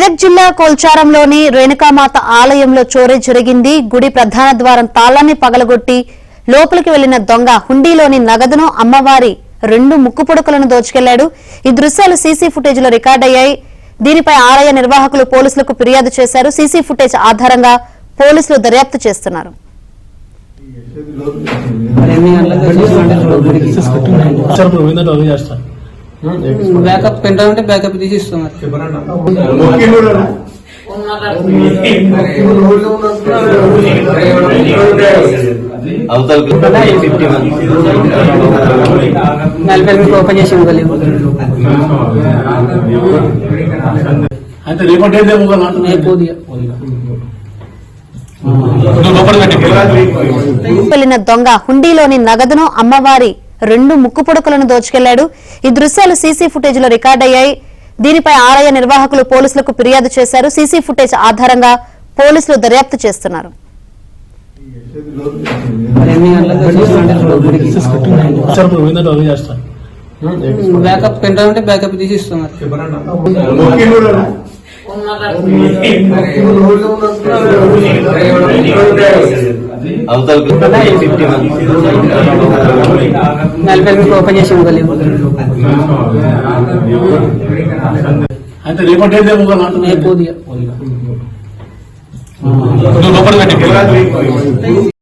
మెదక్ జిల్లా కొల్చారంలోని రేణుకామాత ఆలయంలో చోరీ జరిగింది. గుడి ప్రధాన ద్వారం తాళాన్ని పగలగొట్టి లోపలికి వెళ్లిన దొంగ హుండీలోని నగదును, అమ్మవారి 2 ముక్కు పుడకలను దోచుకెళ్లాడు. ఈ దృశ్యాలు సీసీ ఫుటేజ్ లో రికార్డయ్యాయి. దీనిపై ఆలయ నిర్వాహకులు పోలీసులకు ఫిర్యాదు చేశారు. సీసీ ఫుటేజ్ ఆధారంగా పోలీసులు దర్యాప్తు చేస్తున్నారు. బ్యాకప్ పెన్ డ్రైవ్ ఉంటే బ్యాకప్ తీసి ఇస్తున్నారు. ఓపెన్ చేసి వెళ్లిన దొంగ హుండీలోని నగదును, అమ్మవారి 2 ముక్కు పుడకలను దోచుకెళ్లాడు. ఈ దృశ్యాలు సీసీ ఫుటేజ్ లో రికార్డయ్యాయి. దీనిపై ఆలయ నిర్వాహకులు పోలీసులకు ఫిర్యాదు చేశారు. సీసీ ఫుటేజ్ ఆధారంగా పోలీసులు దర్యాప్తు చేస్తున్నారు. బ్యాకప్ పెన్ డ్రైవ్ ఉంటే బ్యాకప్ తీసి ఇస్తున్నారు. ఓపెన్ చేసి రేపు